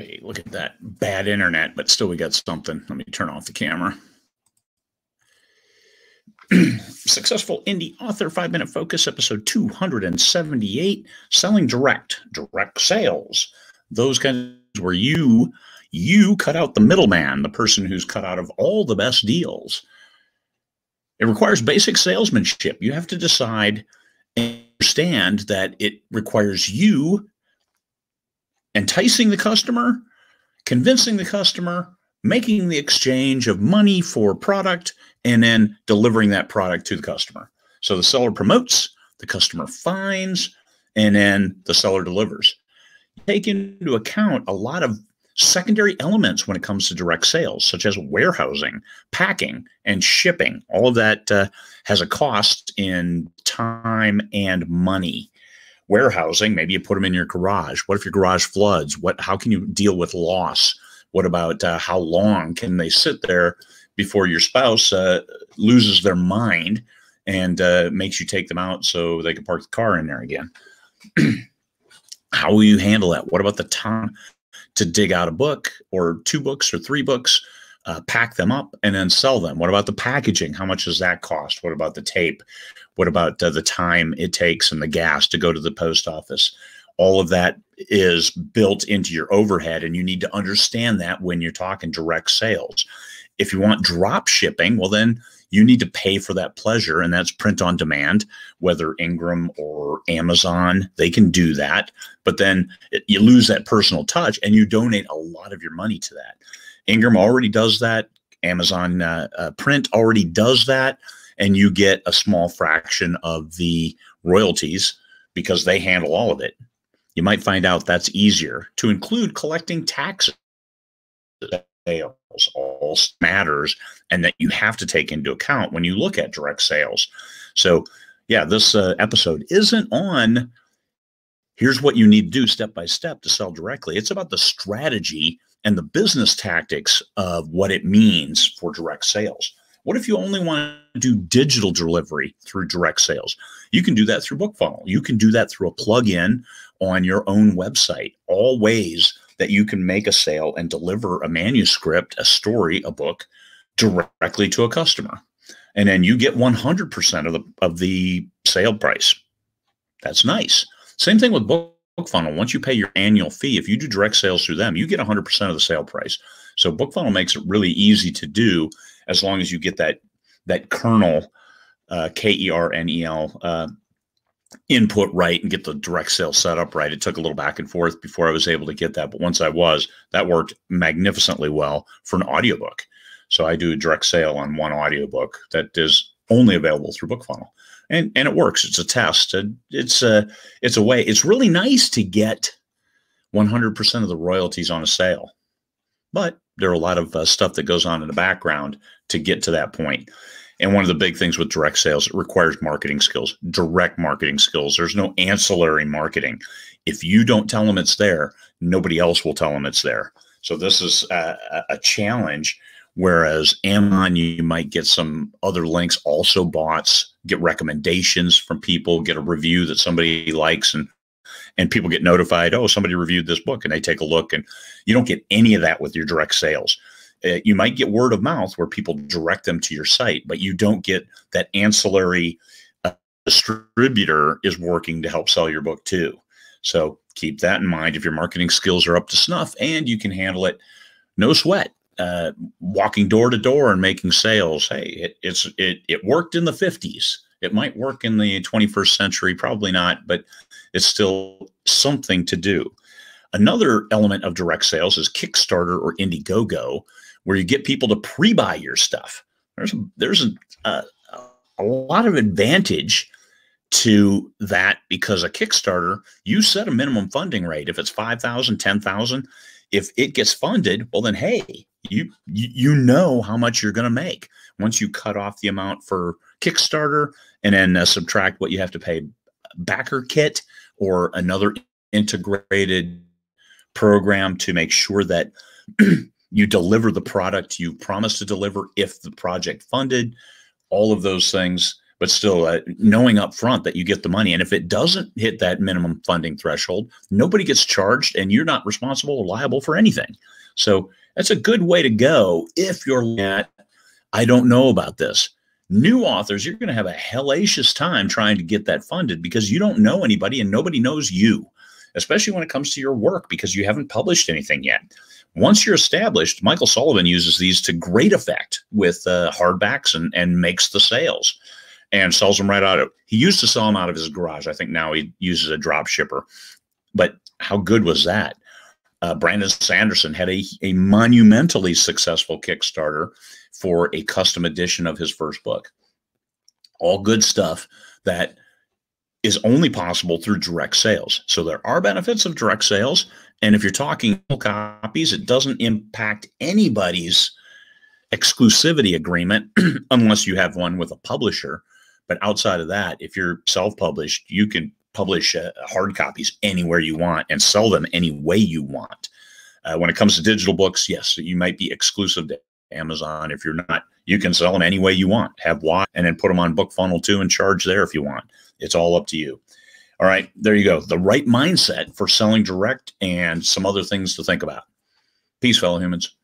Wait, look at that bad internet, but still we got something. Let me turn off the camera. Successful Indie Author 5-Minute Focus, episode 278, selling direct sales. Those kinds where you cut out the middleman, the person who's cut out of all the best deals. It requires basic salesmanship. You have to decide and understand that it requires you enticing the customer, convincing the customer, making the exchange of money for product, and then delivering that product to the customer. So the seller promotes, the customer finds, and then the seller delivers. Take into account a lot of secondary elements when it comes to direct sales, such as warehousing, packing, and shipping. All of that has a cost in time and money. Warehousing, maybe you put them in your garage. What if your garage floods? How can you deal with loss? What about how long can they sit there before your spouse loses their mind and makes you take them out so they can park the car in there again? How will you handle that? What about the time to dig out a book or 2 books or 3 books, pack them up, and then sell them? What about the packaging? How much does that cost? What about the tape? What about the time it takes and the gas to go to the post office? All of that is built into your overhead, and you need to understand that when you're talking direct sales. If you want drop shipping, well, then you need to pay for that pleasure, and that's print on demand, whether Ingram or Amazon, they can do that. But then you lose that personal touch, and you donate a lot of your money to that. Ingram already does that. Amazon print already does that, and you get a small fraction of the royalties because they handle all of it. You might find out that's easier to include collecting taxes. Sales all matters, and that you have to take into account when you look at direct sales. So yeah, this episode isn't on here's what you need to do step by step to sell directly. It's about the strategy and the business tactics of what it means for direct sales. What if you only want to do digital delivery through direct sales? You can do that through BookFunnel. You can do that through a plugin on your own website. All ways that you can make a sale and deliver a manuscript, a story, a book directly to a customer. And then you get 100% of the sale price. That's nice. Same thing with BookFunnel. Once you pay your annual fee, if you do direct sales through them, you get 100% of the sale price. So BookFunnel makes it really easy to do as long as you get that kernel, Kernel, input right and get the direct sales set up right. It took a little back and forth before I was able to get that. But once I was, that worked magnificently well for an audiobook. So I do a direct sale on one audiobook that is only available through BookFunnel. And it works. It's a test. It's a way. It's really nice to get 100% of the royalties on a sale. But there are a lot of stuff that goes on in the background to get to that point. And one of the big things with direct sales, it requires marketing skills, direct marketing skills. There's no ancillary marketing. If you don't tell them it's there, nobody else will tell them it's there. So this is a challenge. Whereas Amazon, you might get some other links, also bots, get recommendations from people, get a review that somebody likes, and people get notified, oh, somebody reviewed this book, and they take a look. And you don't get any of that with your direct sales. You might get word of mouth where people direct them to your site, but you don't get that ancillary distributor is working to help sell your book too. So keep that in mind if your marketing skills are up to snuff and you can handle it, no sweat. Walking door to door and making sales. Hey, it worked in the 50s. It might work in the 21st century, probably not, but it's still something to do. Another element of direct sales is Kickstarter or Indiegogo, where you get people to pre-buy your stuff. There's a lot of advantage to that because a Kickstarter, you set a minimum funding rate. If it's $5,000, $10,000, if it gets funded, well then, hey, you know how much you're going to make once you cut off the amount for Kickstarter and then subtract what you have to pay backer kit or another integrated program to make sure that you deliver the product you promised to deliver if the project funded. All of those things but still knowing up front that you get the money. And if it doesn't hit that minimum funding threshold, nobody gets charged and you're not responsible or liable for anything. So that's a good way to go if you're at, I don't know about this. New authors, you're going to have a hellacious time trying to get that funded because you don't know anybody and nobody knows you, especially when it comes to your work because you haven't published anything yet. Once you're established, Michael Sullivan uses these to great effect with hardbacks and makes the sales and sells them right out of. He used to sell them out of his garage. I think now he uses a drop shipper. But how good was that? Brandon Sanderson had a monumentally successful Kickstarter for a custom edition of his first book. All good stuff that is only possible through direct sales. So there are benefits of direct sales. And if you're talking copies, it doesn't impact anybody's exclusivity agreement unless you have one with a publisher. But outside of that, if you're self-published, you can publish hard copies anywhere you want and sell them any way you want. When it comes to digital books, yes, you might be exclusive to Amazon. If you're not, you can sell them any way you want. Have why, and then put them on BookFunnel too and charge there if you want. It's all up to you. All right, there you go. The right mindset for selling direct and some other things to think about. Peace, fellow humans.